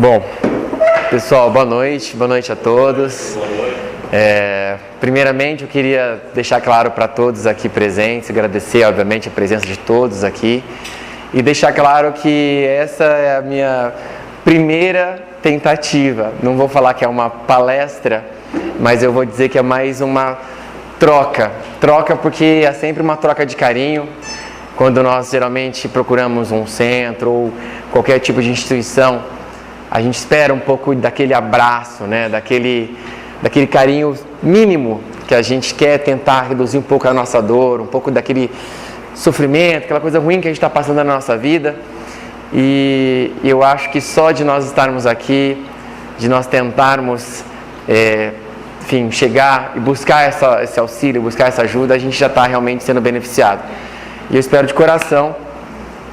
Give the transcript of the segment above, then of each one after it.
Bom, pessoal, boa noite a todos. Primeiramente, eu queria deixar claro para todos aqui presentes, agradecer, obviamente, a presença de todos aqui e deixar claro que essa é a minha primeira tentativa. Não vou falar que é uma palestra, mas eu vou dizer que é mais uma troca porque é sempre uma troca de carinho. Quando nós geralmente procuramos um centro ou qualquer tipo de instituição, a gente espera um pouco daquele abraço, né? daquele carinho mínimo que a gente quer tentar reduzir um pouco a nossa dor, um pouco daquele sofrimento, aquela coisa ruim que a gente está passando na nossa vida. E eu acho que só de nós estarmos aqui, de nós tentarmos, chegar e buscar esse auxílio, buscar essa ajuda, a gente já está realmente sendo beneficiado. E eu espero de coração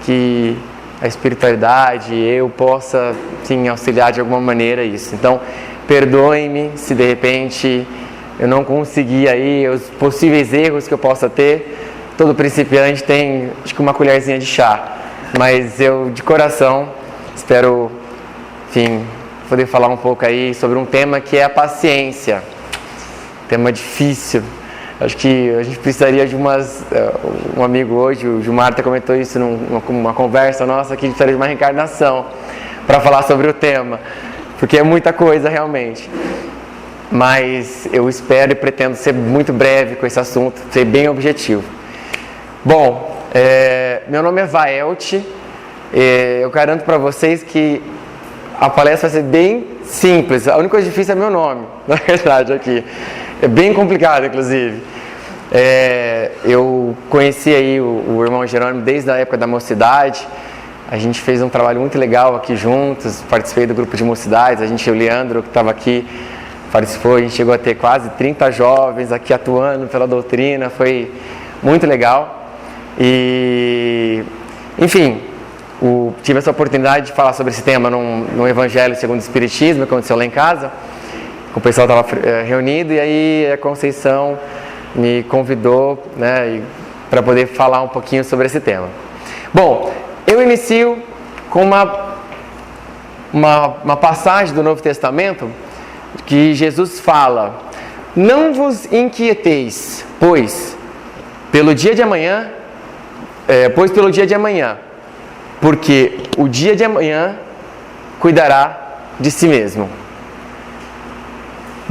que a espiritualidade, eu possa, sim, auxiliar de alguma maneira isso. Então, perdoem-me se de repente eu não conseguir aí os possíveis erros que eu possa ter. Todo principiante tem, acho que uma colherzinha de chá. Mas eu, de coração, espero, poder falar um pouco aí sobre um tema que é a paciência. Tema difícil. Acho que a gente precisaria de um amigo hoje, o Gilmar até comentou isso numa conversa nossa, que precisaria de uma reencarnação para falar sobre o tema, porque é muita coisa realmente. Mas eu espero e pretendo ser muito breve com esse assunto, ser bem objetivo. Bom, meu nome é Vaelt, eu garanto para vocês que a palestra vai ser bem simples, a única coisa difícil é meu nome, na verdade aqui. É bem complicado, inclusive. Eu conheci aí o irmão Jerônimo desde a época da mocidade. A gente fez um trabalho muito legal aqui juntos, participei do grupo de mocidades. O Leandro, que estava aqui, participou. A gente chegou a ter quase 30 jovens aqui atuando pela doutrina, foi muito legal. E, enfim, tive essa oportunidade de falar sobre esse tema no Evangelho segundo o Espiritismo, que aconteceu lá em casa. O pessoal estava reunido e aí a Conceição me convidou, né, para poder falar um pouquinho sobre esse tema. Bom, eu inicio com uma passagem do Novo Testamento que Jesus fala: não vos inquieteis, pois pelo dia de amanhã, porque o dia de amanhã cuidará de si mesmo.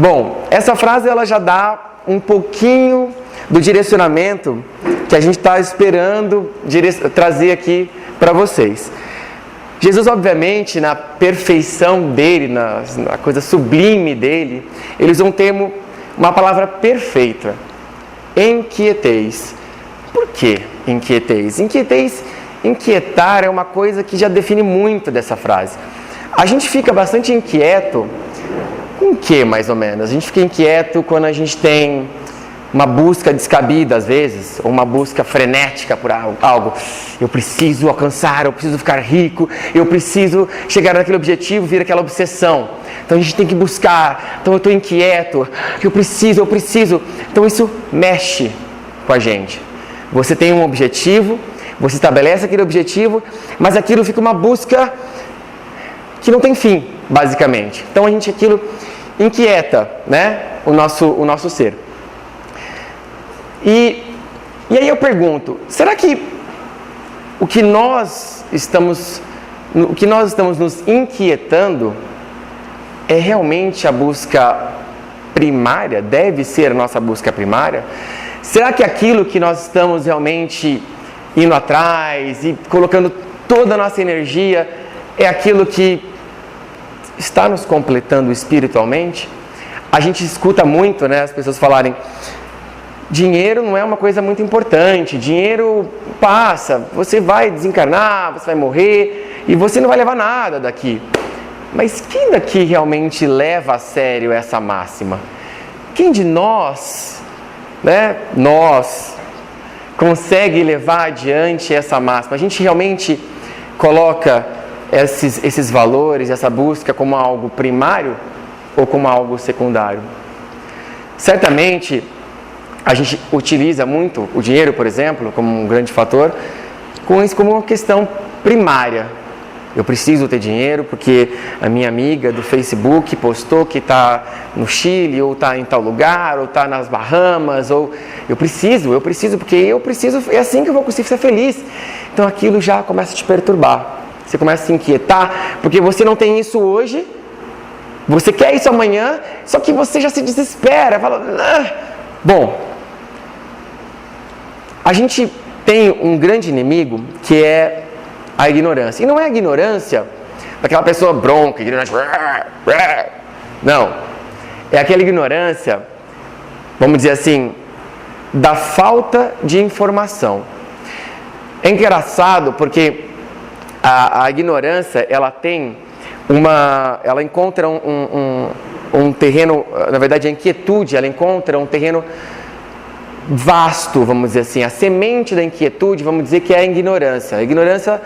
Bom, essa frase ela já dá um pouquinho do direcionamento que a gente está esperando trazer aqui para vocês. Jesus, obviamente, na perfeição dele, na coisa sublime dele, ele usa um termo, uma palavra perfeita: inquieteis. Por que inquieteis? Inquietar é uma coisa que já define muito dessa frase. A gente fica bastante inquieto com o que, mais ou menos? A gente fica inquieto quando a gente tem uma busca descabida, às vezes, ou uma busca frenética por algo. Eu preciso alcançar, eu preciso ficar rico, eu preciso chegar naquele objetivo, vira aquela obsessão. Então a gente tem que buscar, então eu estou inquieto, eu preciso. Então isso mexe com a gente. Você tem um objetivo, você estabelece aquele objetivo, mas aquilo fica uma busca que não tem fim, basicamente. Então aquilo inquieta, né, o nosso ser. E aí eu pergunto, será que o que nós estamos nos inquietando é realmente a busca primária? Deve ser a nossa busca primária? Será que aquilo que nós estamos realmente indo atrás e colocando toda a nossa energia é aquilo que está nos completando espiritualmente? A gente escuta muito, né, as pessoas falarem: dinheiro não é uma coisa muito importante, dinheiro passa, você vai desencarnar, você vai morrer e você não vai levar nada daqui. Mas quem daqui realmente leva a sério essa máxima? Quem de nós, consegue levar adiante essa máxima? A gente realmente coloca esses valores, essa busca como algo primário ou como algo secundário? Certamente a gente utiliza muito o dinheiro, por exemplo, como um grande fator, com isso como uma questão primária, eu preciso ter dinheiro porque a minha amiga do Facebook postou que está no Chile, ou está em tal lugar, ou está nas Bahamas, ou eu preciso, porque eu preciso, é assim que eu vou conseguir ser feliz. Então aquilo já começa a te perturbar, você começa a se inquietar, porque você não tem isso hoje, você quer isso amanhã, só que você já se desespera, fala, Bom, a gente tem um grande inimigo que é a ignorância. E não é a ignorância daquela pessoa bronca, ignorante. Não. É aquela ignorância, vamos dizer assim, da falta de informação. É engraçado porque a ignorância, ela encontra um terreno, na verdade a inquietude, ela encontra um terreno vasto, vamos dizer assim. A semente da inquietude, vamos dizer que é a ignorância. A ignorância,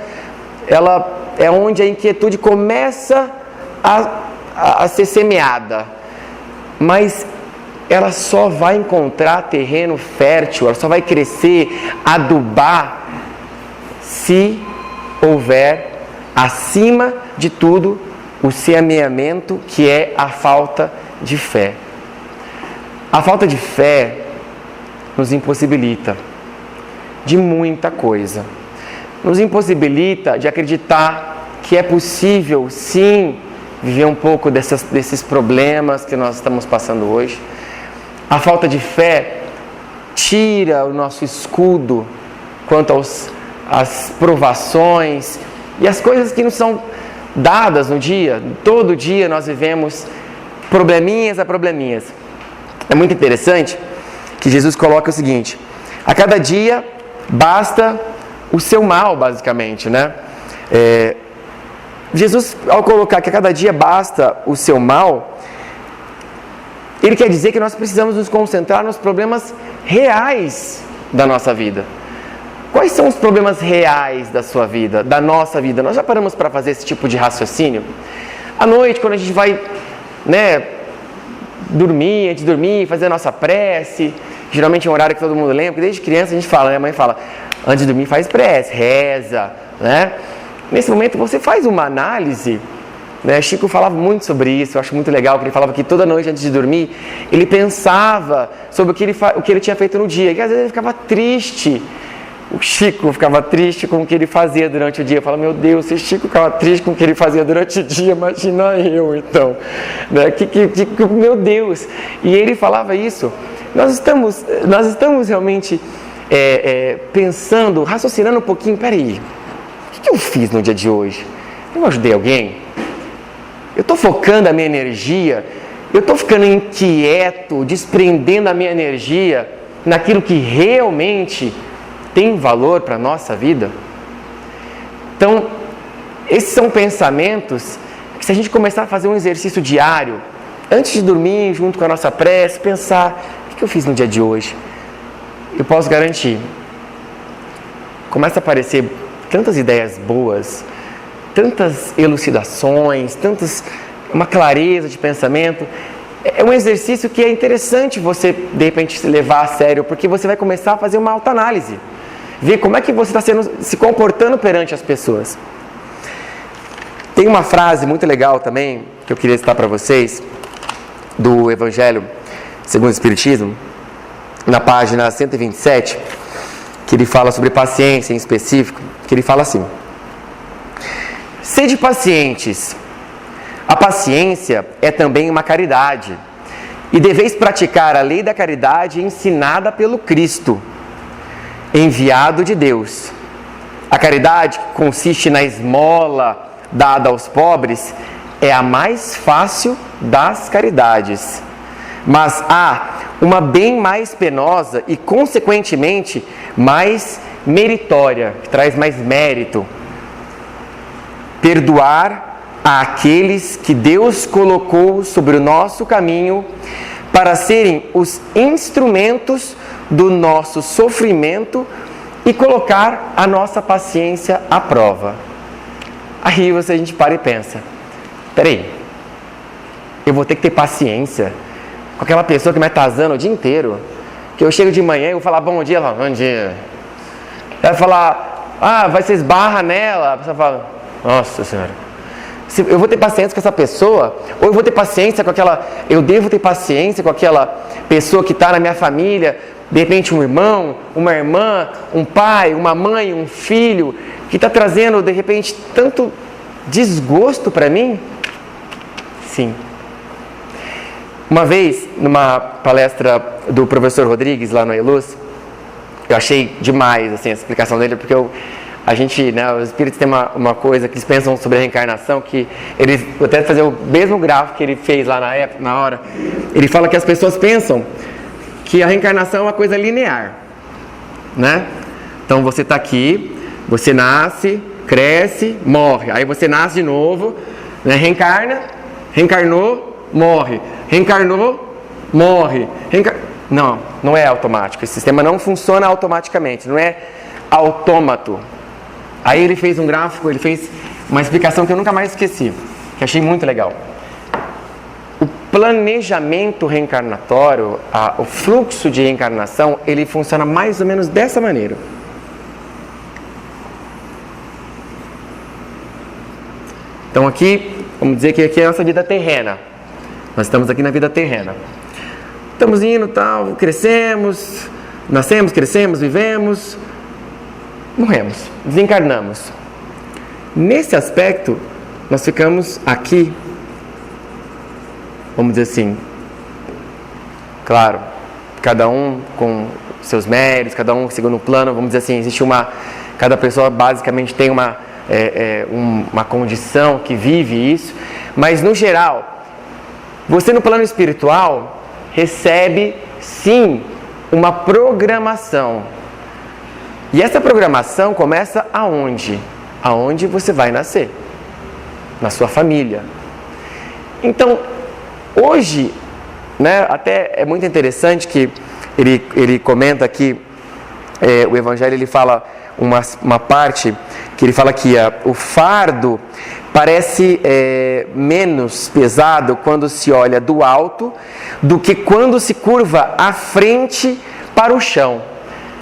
ela é onde a inquietude começa a ser semeada, mas ela só vai encontrar terreno fértil, ela só vai crescer, adubar, se houver, acima de tudo, o semeamento, que é a falta de fé. A falta de fé nos impossibilita de muita coisa. Nos impossibilita de acreditar que é possível, sim, viver um pouco desses problemas que nós estamos passando hoje. A falta de fé tira o nosso escudo quanto às provações e as coisas que nos são dadas no dia. Todo dia nós vivemos probleminhas a probleminhas. É muito interessante que Jesus coloca o seguinte: a cada dia basta o seu mal, basicamente, né? Jesus, ao colocar que a cada dia basta o seu mal, ele quer dizer que nós precisamos nos concentrar nos problemas reais da nossa vida. Quais são os problemas reais da sua vida, da nossa vida? Nós já paramos para fazer esse tipo de raciocínio? À noite, quando a gente vai, dormir, antes de dormir, fazer a nossa prece, geralmente é um horário que todo mundo lembra, porque desde criança a gente fala, a mãe fala, antes de dormir faz prece, reza, né? Nesse momento você faz uma análise, né? Chico falava muito sobre isso, eu acho muito legal, que ele falava que toda noite antes de dormir, ele pensava sobre o que ele tinha feito no dia, e às vezes ele ficava triste. O Chico ficava triste com o que ele fazia durante o dia. Eu falo, meu Deus, se o Chico ficava triste com o que ele fazia durante o dia, imagina eu então, né? Meu Deus. E ele falava isso. Nós estamos realmente pensando, raciocinando um pouquinho. Peraí, o que eu fiz no dia de hoje? Eu ajudei alguém? Eu estou focando a minha energia? Eu estou ficando inquieto, desprendendo a minha energia naquilo que realmente tem valor para a nossa vida? Então, esses são pensamentos que, se a gente começar a fazer um exercício diário, antes de dormir, junto com a nossa prece, pensar, o que eu fiz no dia de hoje? Eu posso garantir, começa a aparecer tantas ideias boas, tantas elucidações, uma clareza de pensamento. É um exercício que é interessante você, de repente, se levar a sério, porque você vai começar a fazer uma autoanálise. Ver como é que você está se comportando perante as pessoas. Tem uma frase muito legal também, que eu queria citar para vocês, do Evangelho segundo o Espiritismo, na página 127, que ele fala sobre paciência em específico, que ele fala assim: sede pacientes, a paciência é também uma caridade, e deveis praticar a lei da caridade ensinada pelo Cristo, enviado de Deus. A caridade, que consiste na esmola dada aos pobres, é a mais fácil das caridades. Mas há uma bem mais penosa e, consequentemente, mais meritória, que traz mais mérito: perdoar àqueles que Deus colocou sobre o nosso caminho para serem os instrumentos do nosso sofrimento e colocar a nossa paciência à prova. Aí a gente para e pensa, peraí, eu vou ter que ter paciência com aquela pessoa que me atazana o dia inteiro, que eu chego de manhã e vou falar bom dia, ela fala, bom dia. Vai falar, vai ser esbarra nela, a pessoa fala, Nossa Senhora. Eu vou ter paciência com essa pessoa, ou eu vou ter paciência com aquela... Eu devo ter paciência com aquela pessoa que está na minha família, de repente um irmão, uma irmã, um pai, uma mãe, um filho, que está trazendo, de repente, tanto desgosto para mim? Sim. Uma vez, numa palestra do professor Rodrigues, lá no ELUS, eu achei demais assim, a explicação dele, porque a gente, né, os espíritos têm uma coisa que eles pensam sobre a reencarnação, que ele, vou até fazer o mesmo gráfico que ele fez lá na hora, ele fala que as pessoas pensam que a reencarnação é uma coisa linear, né? Então você está aqui, você nasce, cresce, morre, aí você nasce de novo, né, reencarnou, morre, reencarnou, morre, Não é automático, esse sistema não funciona automaticamente, não é autômato. Aí ele fez um gráfico, ele fez uma explicação que eu nunca mais esqueci, que achei muito legal. O planejamento reencarnatório, o fluxo de reencarnação, ele funciona mais ou menos dessa maneira. Então aqui, vamos dizer que aqui é a nossa vida terrena. Nós estamos aqui na vida terrena. Estamos indo, tal, crescemos, nascemos, crescemos, vivemos, morremos, desencarnamos. Nesse aspecto, nós ficamos aqui, vamos dizer assim, claro, cada um com seus méritos, cada um segundo um plano, vamos dizer assim, cada pessoa basicamente tem uma condição que vive isso, mas no geral, você no plano espiritual recebe sim uma programação. E essa programação começa aonde? Aonde você vai nascer? Na sua família. Então, hoje, né, até é muito interessante que ele comenta aqui, o Evangelho, ele fala uma parte que ele fala que o fardo parece menos pesado quando se olha do alto do que quando se curva a frente para o chão.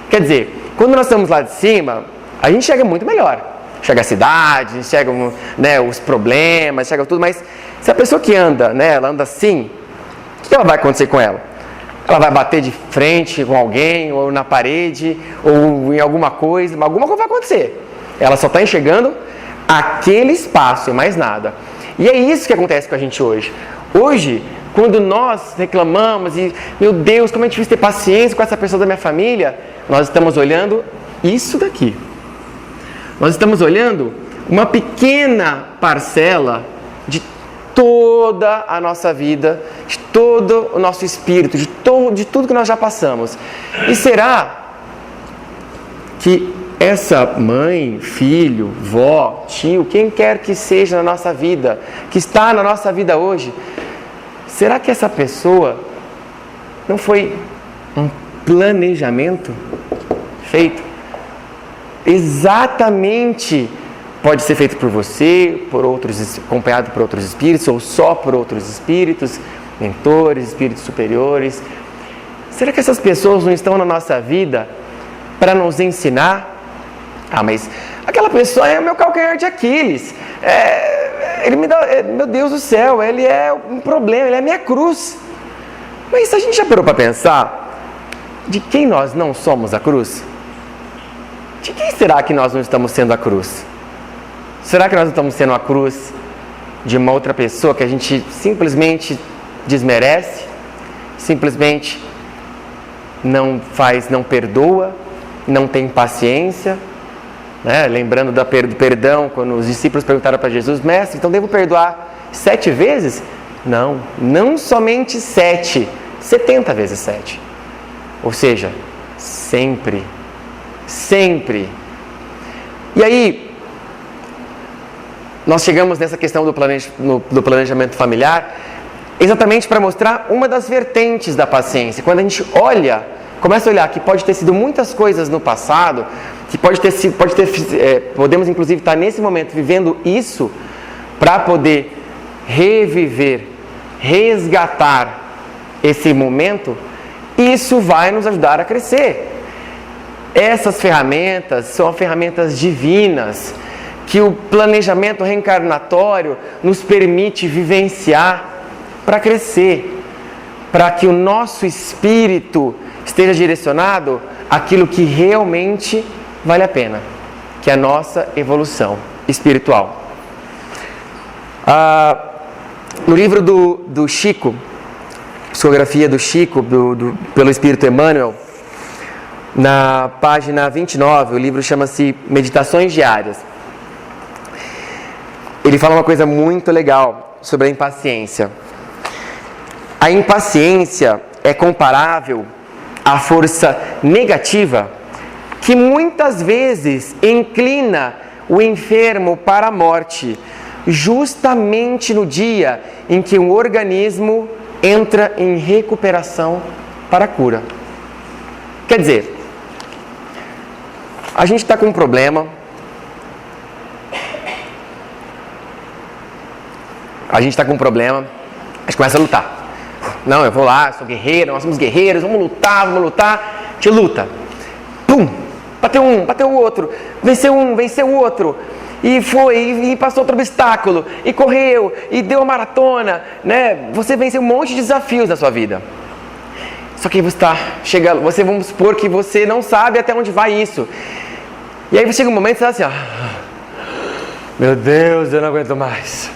Quer dizer, quando nós estamos lá de cima, a gente enxerga muito melhor. Enxerga a cidade, enxerga, né, os problemas, enxerga tudo, mas se a pessoa que anda, né, ela anda assim, o que ela vai acontecer com ela? Ela vai bater de frente com alguém, ou na parede, ou em alguma coisa vai acontecer. Ela só está enxergando aquele espaço e mais nada. E é isso que acontece com a gente hoje. Hoje, quando nós reclamamos e, meu Deus, como é difícil ter paciência com essa pessoa da minha família, nós estamos olhando isso daqui. Nós estamos olhando uma pequena parcela de toda a nossa vida, de todo o nosso espírito, de tudo que nós já passamos. E será que essa mãe, filho, vó, tio, quem quer que seja na nossa vida, que está na nossa vida hoje, será que essa pessoa não foi um planejamento feito? Exatamente, pode ser feito por você, por outros, acompanhado por outros espíritos, ou só por outros espíritos, mentores, espíritos superiores. Será que essas pessoas não estão na nossa vida para nos ensinar? Ah, mas aquela pessoa é o meu calcanhar de Aquiles. Ele me dá, meu Deus do céu, ele é um problema, ele é a minha cruz. Mas a gente já parou para pensar de quem nós não somos a cruz? De quem será que nós não estamos sendo a cruz? Será que nós não estamos sendo a cruz de uma outra pessoa que a gente simplesmente desmerece? Simplesmente não faz, não perdoa, não tem paciência? Né? Lembrando do perdão, quando os discípulos perguntaram para Jesus: mestre, então devo perdoar 7 vezes? Não somente 7, 70 vezes 7. Ou seja, sempre. E aí, nós chegamos nessa questão do planejamento familiar exatamente para mostrar uma das vertentes da paciência. Quando a gente começa a olhar que pode ter sido muitas coisas no passado, que podemos inclusive estar nesse momento vivendo isso, para poder reviver, resgatar esse momento, isso vai nos ajudar a crescer. Essas ferramentas são ferramentas divinas que o planejamento reencarnatório nos permite vivenciar para crescer, para que o nosso espírito esteja direcionado àquilo que realmente vale a pena, que é a nossa evolução espiritual. No livro do Chico, psicografia do Chico, pelo Espírito Emmanuel, na página 29, o livro chama-se Meditações Diárias. Ele fala uma coisa muito legal sobre a impaciência. A impaciência é comparável à força negativa que muitas vezes inclina o enfermo para a morte, justamente no dia em que o organismo entra em recuperação para a cura. Quer dizer, a gente está com um problema, a gente gente começa a lutar. Não, eu vou lá, eu sou guerreiro, nós somos guerreiros, vamos lutar, a gente luta. Pum! Bateu o outro, venceu o outro. E passou outro obstáculo, e correu, e deu a maratona, né? Você venceu um monte de desafios na sua vida. Só que você está chegando, vamos supor que você não sabe até onde vai isso. E aí chega um momento que você está assim, meu Deus, eu não aguento mais.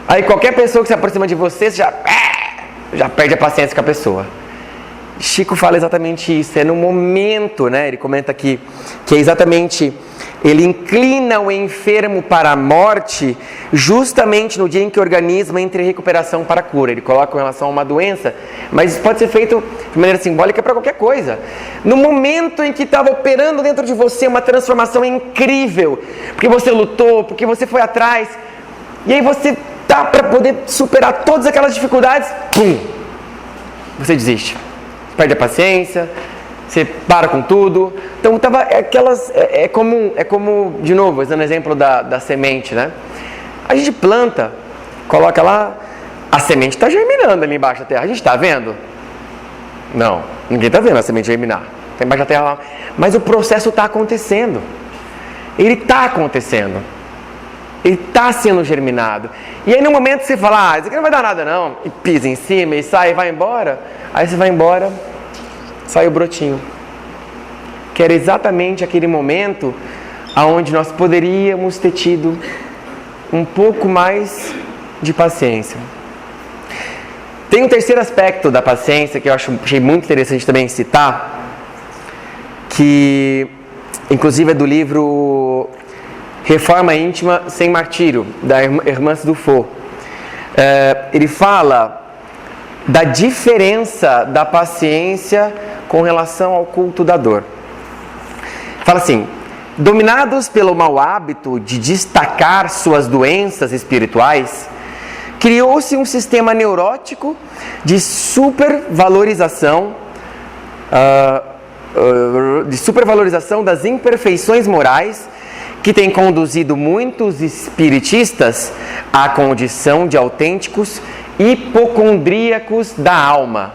Aí qualquer pessoa que se aproxima de você, você já perde a paciência com a pessoa. Chico fala exatamente isso, é no momento, né? Ele comenta aqui que é exatamente, ele inclina o enfermo para a morte justamente no dia em que o organismo entra em recuperação para a cura. Ele coloca com relação a uma doença, mas isso pode ser feito de maneira simbólica para qualquer coisa. No momento em que estava operando dentro de você uma transformação incrível, porque você lutou, porque você foi atrás, e aí você tá para poder superar todas aquelas dificuldades, pum! Você desiste. Perde a paciência, você para com tudo. Então é como, de novo, dando exemplo da semente, né? A gente planta, coloca lá, a semente está germinando ali embaixo da terra. A gente está vendo? Não, ninguém está vendo a semente germinar. Está embaixo da terra lá. Mas o processo está acontecendo. Ele está acontecendo. Ele está sendo germinado. E aí no momento que você fala, isso aqui não vai dar nada não, e pisa em cima e sai e vai embora, aí você vai embora, sai o brotinho. Que era exatamente aquele momento onde nós poderíamos ter tido um pouco mais de paciência. Tem um terceiro aspecto da paciência que eu achei muito interessante também citar, que inclusive é do livro Reforma Íntima Sem Martírio, da Hermance Dufault. Ele fala da diferença da paciência com relação ao culto da dor. Fala assim: dominados pelo mau hábito de destacar suas doenças espirituais, criou-se um sistema neurótico de supervalorização das imperfeições morais, que tem conduzido muitos espiritistas à condição de autênticos hipocondríacos da alma.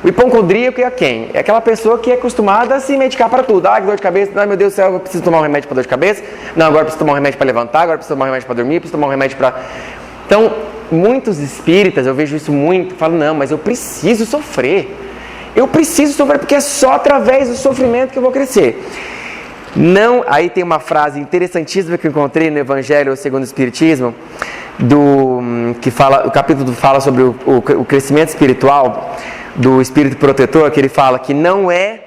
O hipocondríaco é quem? É aquela pessoa que é acostumada a se medicar para tudo. Que dor de cabeça, meu Deus do céu, eu preciso tomar um remédio para dor de cabeça. Não, agora preciso tomar um remédio para levantar, agora preciso tomar um remédio para dormir, preciso tomar um remédio para... Então, muitos espíritas, eu vejo isso muito, falam, não, mas eu preciso sofrer. Eu preciso sofrer, porque é só através do sofrimento que eu vou crescer. Não, aí tem uma frase interessantíssima que eu encontrei no Evangelho segundo o Espiritismo, que fala, o capítulo fala sobre o crescimento espiritual do Espírito Protetor, que ele fala que não é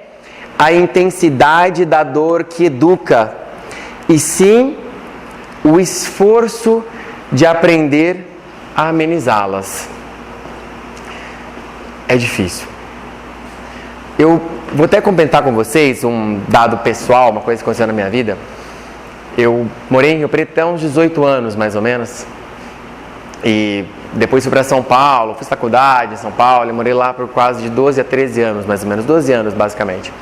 a intensidade da dor que educa, e sim o esforço de aprender a amenizá-las. É difícil. Eu vou até comentar com vocês um dado pessoal, uma coisa que aconteceu na minha vida. Eu morei em Rio Preto até uns 18 anos, mais ou menos. E depois fui para São Paulo, fiz faculdade em São Paulo, e morei lá por quase de 12 a 13 anos, mais ou menos, 12 anos basicamente.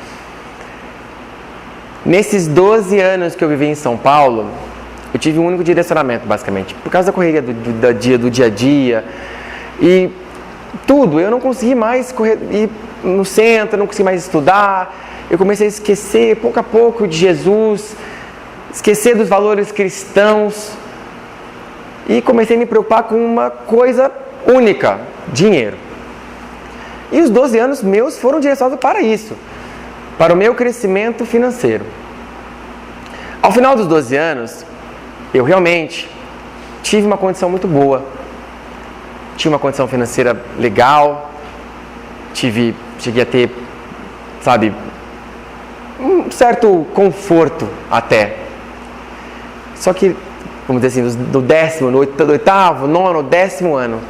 Nesses 12 anos que eu vivi em São Paulo, eu tive um único direcionamento, basicamente, por causa da correria do dia a dia, e tudo, eu não consegui mais ir no centro, não consegui mais estudar, eu comecei a esquecer pouco a pouco de Jesus, esquecer dos valores cristãos e comecei a me preocupar com uma coisa única: dinheiro. E os 12 anos meus foram direcionados para isso, para o meu crescimento financeiro. Ao final dos 12 anos, eu realmente tive uma condição muito boa. Tinha uma condição financeira legal, cheguei a ter, um certo conforto até. Só que, vamos dizer assim, do 8º, 9º, 10º ano,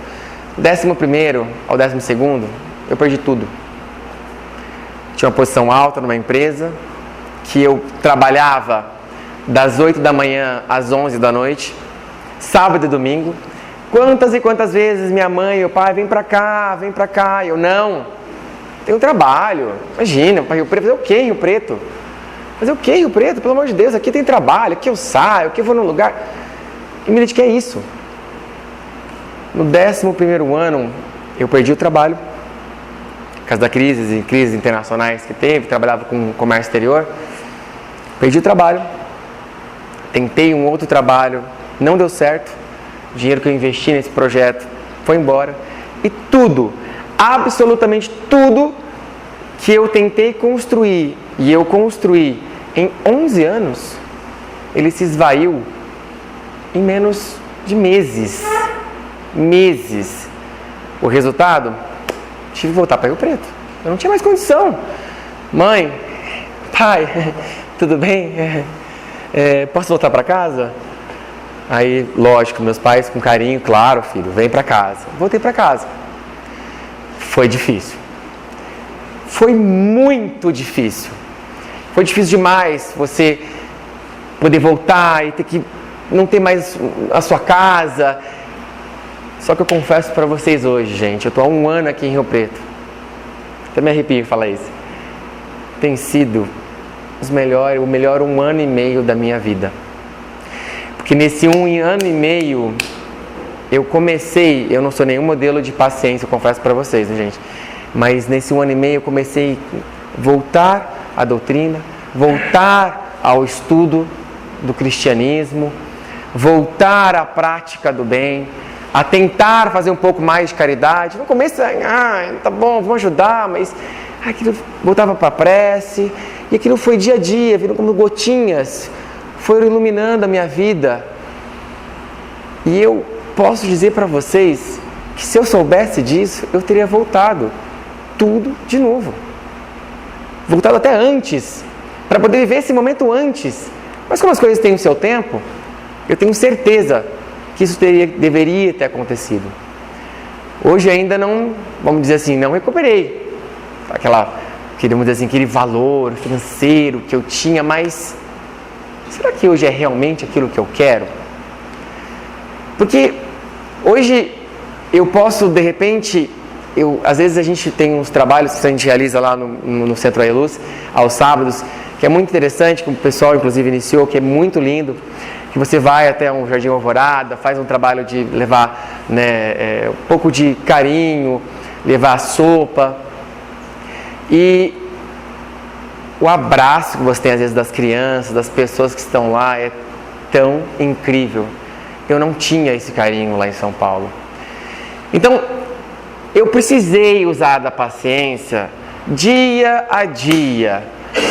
11º ao 12º, eu perdi tudo. Tinha uma posição alta numa empresa, que eu trabalhava das 8 da manhã às 11 da noite, sábado e domingo. Quantas e quantas vezes minha mãe e meu pai, vem pra cá, eu não, tenho trabalho, imagina, Rio Preto, fazer o quê, Rio Preto? Fazer o quê, Rio Preto? Pelo amor de Deus, aqui tem trabalho, aqui eu saio, aqui eu vou num lugar. E me dediquei a isso. No 11º ano, eu perdi o trabalho, por causa da crises internacionais que teve, trabalhava com comércio exterior. Perdi o trabalho, tentei um outro trabalho, não deu certo, o dinheiro que eu investi nesse projeto foi embora. E tudo, absolutamente tudo que eu tentei construir, e eu construí em 11 anos, ele se esvaiu em menos de meses. O resultado? Tive que voltar para Rio Preto. Eu não tinha mais condição. Mãe, pai, tudo bem? Posso voltar para casa? Aí, lógico, meus pais com carinho, claro, filho, vem para casa. Voltei para casa. Foi difícil. Foi muito difícil. Foi difícil demais você poder voltar e ter que não ter mais a sua casa. Só que eu confesso para vocês hoje, gente, eu estou há 1 ano aqui em Rio Preto. Até me arrepio em falar isso. Tem sido o melhor 1 ano e meio da minha vida. Porque nesse 1 ano e meio, eu não sou nenhum modelo de paciência, eu confesso para vocês, né, gente? Mas nesse 1 ano e meio eu comecei a voltar à doutrina, voltar ao estudo do cristianismo, voltar à prática do bem, a tentar fazer um pouco mais de caridade. No começo, tá bom, vamos ajudar, mas aquilo voltava para a prece, e aquilo foi dia a dia, viram como gotinhas, foram iluminando a minha vida. E eu posso dizer para vocês que se eu soubesse disso, eu teria voltado tudo de novo. Voltado até antes, para poder viver esse momento antes. Mas como as coisas têm o seu tempo, eu tenho certeza que isso deveria ter acontecido. Hoje ainda não, vamos dizer assim, não recuperei aquele valor financeiro que eu tinha, mas será que hoje é realmente aquilo que eu quero? Porque hoje eu posso, de repente, às vezes a gente tem uns trabalhos que a gente realiza lá no Centro Ailuz, aos sábados, que é muito interessante, que o pessoal inclusive iniciou, que é muito lindo, que você vai até um Jardim Alvorada, faz um trabalho de levar um pouco de carinho, levar sopa, e o abraço que você tem às vezes das crianças, das pessoas que estão lá, é tão incrível. Eu não tinha esse carinho lá em São Paulo. Então, eu precisei usar da paciência dia a dia,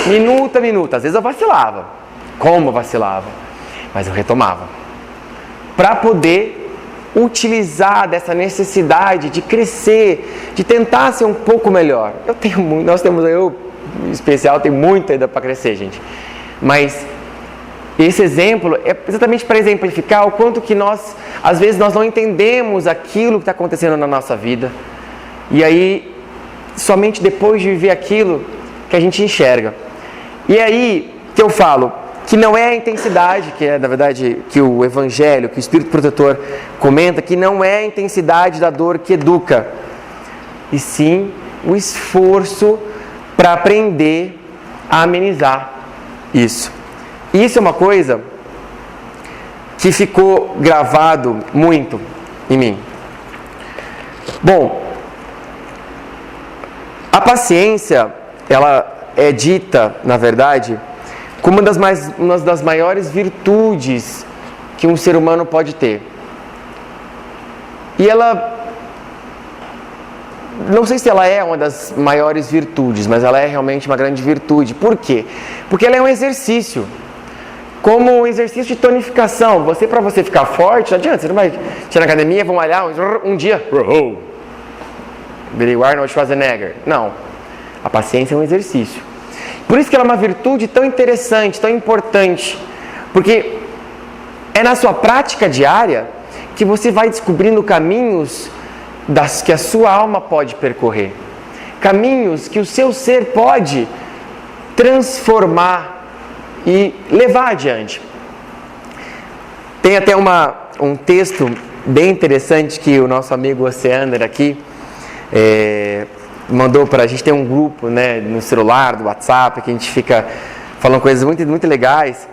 minuto a minuto. Às vezes eu vacilava. Como eu vacilava? Mas eu retomava. Para poder utilizar dessa necessidade de crescer, de tentar ser um pouco melhor. Eu, em especial, tenho muito ainda para crescer, gente. Mas esse exemplo é exatamente para exemplificar o quanto que às vezes nós não entendemos aquilo que está acontecendo na nossa vida. E aí, somente depois de viver aquilo que a gente enxerga. E aí que eu falo que não é a intensidade, que é na verdade que o Evangelho, que o Espírito Protetor comenta, que não é a intensidade da dor que educa, e sim o esforço para aprender a amenizar isso. Isso é uma coisa que ficou gravado muito em mim. Bom, a paciência, ela é dita, na verdade, como uma das maiores virtudes que um ser humano pode ter. E ela, não sei se ela é uma das maiores virtudes, mas ela é realmente uma grande virtude. Por quê? Porque ela é um exercício. Como um exercício de tonificação. Para você ficar forte, não adianta, você não vai ir na academia, vão malhar um dia. Billy Arnold Schwarzenegger. Não. A paciência é um exercício. Por isso que ela é uma virtude tão interessante, tão importante. Porque é na sua prática diária que você vai descobrindo caminhos que a sua alma pode percorrer. Caminhos que o seu ser pode transformar e levar adiante. Tem até um texto bem interessante que o nosso amigo Oceander aqui mandou para a gente. Tem um grupo, né, no celular, do WhatsApp, que a gente fica falando coisas muito, muito legais.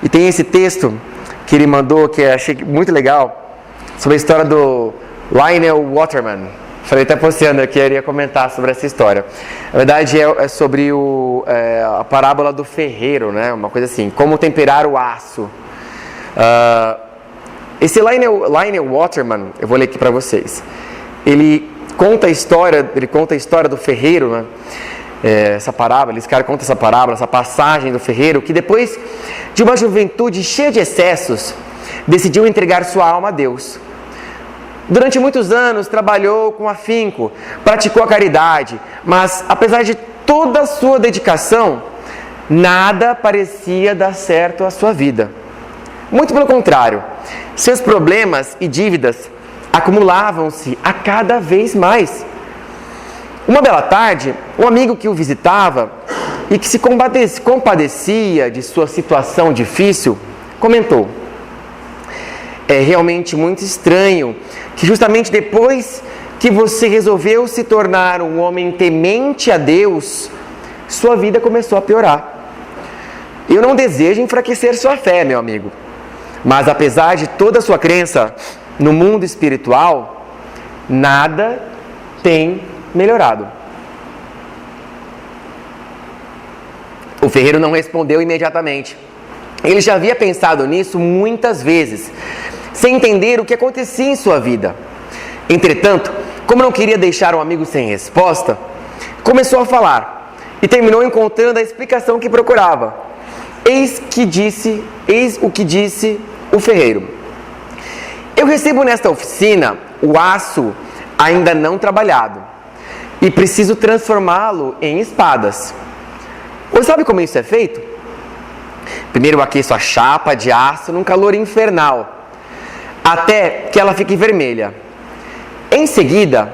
E tem esse texto que ele mandou, que eu achei muito legal, sobre a história do Lionel Waterman. Falei até para o Oceander que eu iria comentar sobre essa história. Na verdade é sobre a parábola do ferreiro, né? Uma coisa assim, como temperar o aço. Esse Lionel Waterman, eu vou ler aqui para vocês. Ele conta a história do ferreiro, né? Essa parábola, esse cara conta essa parábola, essa passagem do ferreiro, que depois de uma juventude cheia de excessos, decidiu entregar sua alma a Deus. Durante muitos anos trabalhou com afinco, praticou a caridade, mas apesar de toda a sua dedicação, nada parecia dar certo à sua vida. Muito pelo contrário, seus problemas e dívidas acumulavam-se a cada vez mais. Uma bela tarde, um amigo que o visitava e que se compadecia de sua situação difícil, comentou: é realmente muito estranho que justamente depois que você resolveu se tornar um homem temente a Deus, sua vida começou a piorar. Eu não desejo enfraquecer sua fé, meu amigo, mas apesar de toda a sua crença no mundo espiritual, nada tem melhorado. O ferreiro não respondeu imediatamente. Ele já havia pensado nisso muitas vezes, sem entender o que acontecia em sua vida. Entretanto, como não queria deixar o amigo sem resposta, começou a falar e terminou encontrando a explicação que procurava. Eis o que disse o ferreiro: eu recebo nesta oficina o aço ainda não trabalhado e preciso transformá-lo em espadas. Você sabe como isso é feito? Primeiro eu aqueço a chapa de aço num calor infernal, até que ela fique vermelha. Em seguida,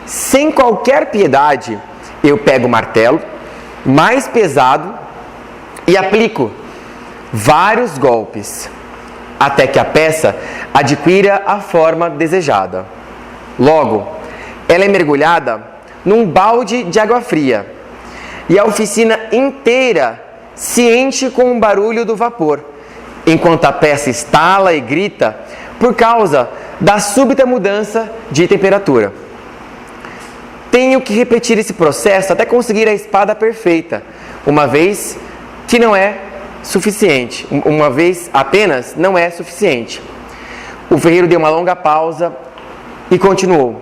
sem qualquer piedade, eu pego o martelo mais pesado e aplico vários golpes, até que a peça adquira a forma desejada. Logo, ela é mergulhada num balde de água fria e a oficina inteira se enche com o barulho do vapor, enquanto a peça estala e grita por causa da súbita mudança de temperatura. Tenho que repetir esse processo até conseguir a espada perfeita, uma vez que não é suficiente. Uma vez apenas não é suficiente. O ferreiro deu uma longa pausa e continuou: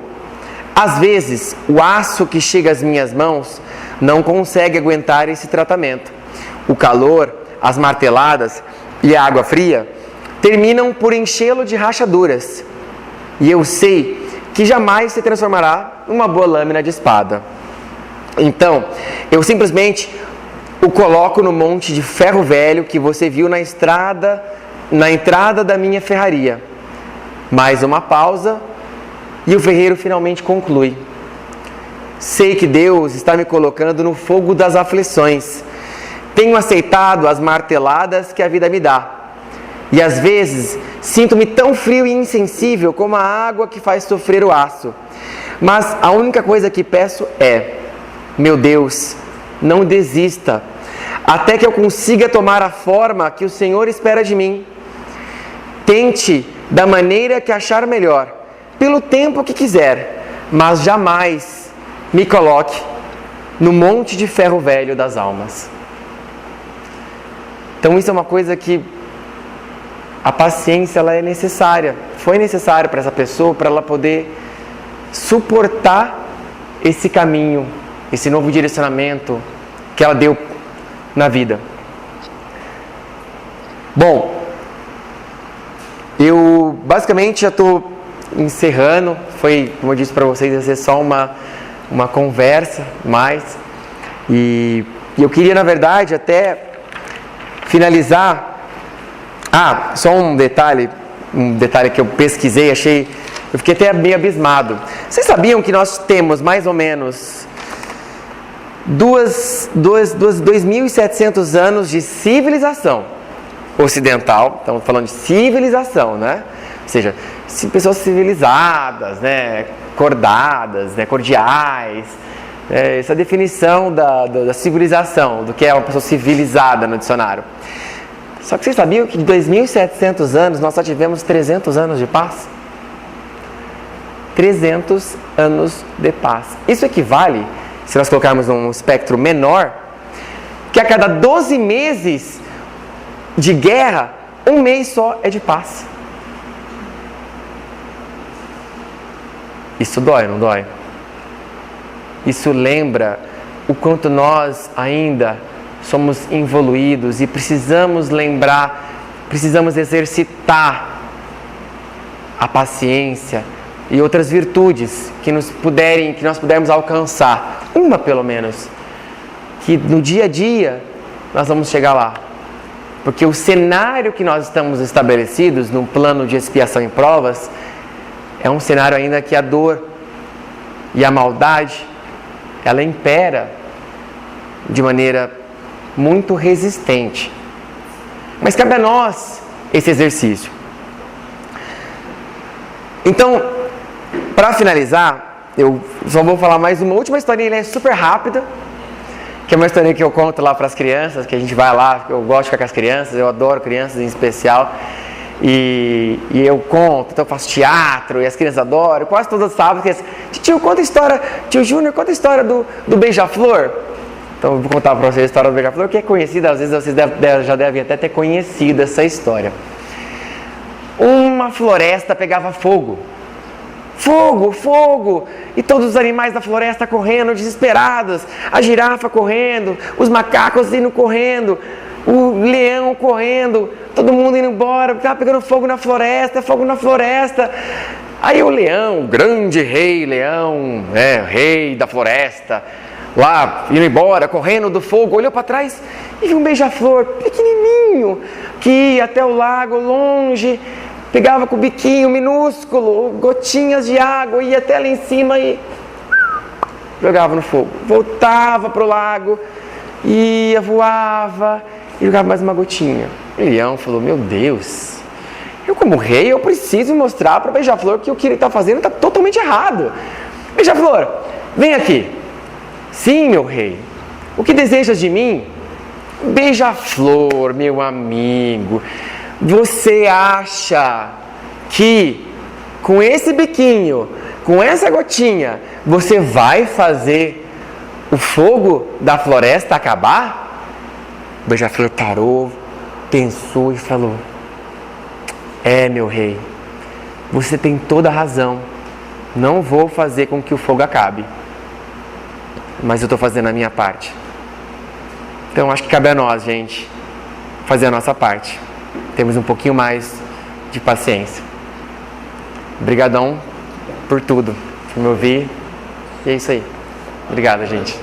às vezes, o aço que chega às minhas mãos não consegue aguentar esse tratamento. O calor, as marteladas e a água fria terminam por enchê-lo de rachaduras. E eu sei que jamais se transformará numa boa lâmina de espada. Então, eu simplesmente o coloco no monte de ferro velho que você viu na entrada da minha ferraria. Mais uma pausa e o ferreiro finalmente conclui: sei que Deus está me colocando no fogo das aflições. Tenho aceitado as marteladas que a vida me dá. E às vezes sinto-me tão frio e insensível como a água que faz sofrer o aço. Mas a única coisa que peço é: meu Deus, não desista, até que eu consiga tomar a forma que o Senhor espera de mim. Tente da maneira que achar melhor, pelo tempo que quiser, mas jamais me coloque no monte de ferro velho das almas. Então isso é uma coisa que a paciência ela é necessária, foi necessária para essa pessoa, para ela poder suportar esse caminho, esse novo direcionamento que ela deu na vida. Bom, eu basicamente já estou encerrando, foi, como eu disse para vocês, ia ser só uma conversa mais, e eu queria na verdade até finalizar. Só um detalhe que eu pesquisei, eu fiquei até meio abismado. Vocês sabiam que nós temos mais ou menos 2.700 anos de civilização ocidental? Estamos falando de civilização, né? Ou seja, pessoas civilizadas, né? Cordadas, né? Cordiais. Essa definição da civilização, do que é uma pessoa civilizada no dicionário. Só que vocês sabiam que de 2.700 anos nós só tivemos 300 anos de paz? 300 anos de paz. Isso equivale, se nós colocarmos um espectro menor, que a cada 12 meses de guerra, um mês só é de paz. Isso dói, não dói? Isso lembra o quanto nós ainda somos involuídos e precisamos lembrar, precisamos exercitar a paciência e outras virtudes que nós pudermos alcançar, uma pelo menos, que no dia a dia nós vamos chegar lá. Porque o cenário que nós estamos estabelecidos no plano de expiação e provas é um cenário ainda que a dor e a maldade, ela impera de maneira muito resistente. Mas cabe a nós esse exercício. Então, para finalizar, eu só vou falar mais uma última historinha, ela é super rápida, que é uma historinha que eu conto lá para as crianças, que a gente vai lá, eu gosto de ficar com as crianças, eu adoro crianças em especial, e eu conto, então eu faço teatro, e as crianças adoram, quase todas sabem, tio, conta a história, tio Júnior, conta a história do beija-flor. Então eu vou contar para vocês a história do beija-flor, que é conhecida, às vezes vocês já devem até ter conhecido essa história. Uma floresta pegava fogo. Fogo! E todos os animais da floresta correndo, desesperados. A girafa correndo, os macacos indo correndo, o leão correndo, todo mundo indo embora, estava pegando fogo na floresta. Aí o leão, o grande rei leão, rei da floresta, lá, indo embora, correndo do fogo, olhou para trás e viu um beija-flor pequenininho, que ia até o lago, longe, pegava com o biquinho minúsculo, gotinhas de água, ia até lá em cima e jogava no fogo. Voltava para o lago, ia, voava e jogava mais uma gotinha. O leão falou, meu Deus, eu como rei, eu preciso mostrar para o beija-flor que o que ele está fazendo está totalmente errado. Beija-flor, vem aqui. Sim, meu rei, o que desejas de mim? Beija-flor, meu amigo, você acha que com esse biquinho, com essa gotinha, você vai fazer o fogo da floresta acabar? O beija-flor parou, pensou e falou, meu rei, você tem toda a razão, não vou fazer com que o fogo acabe. Mas eu estou fazendo a minha parte. Então acho que cabe a nós, gente, fazer a nossa parte. Temos um pouquinho mais de paciência. Obrigadão por tudo, por me ouvir. E é isso aí. Obrigado, gente.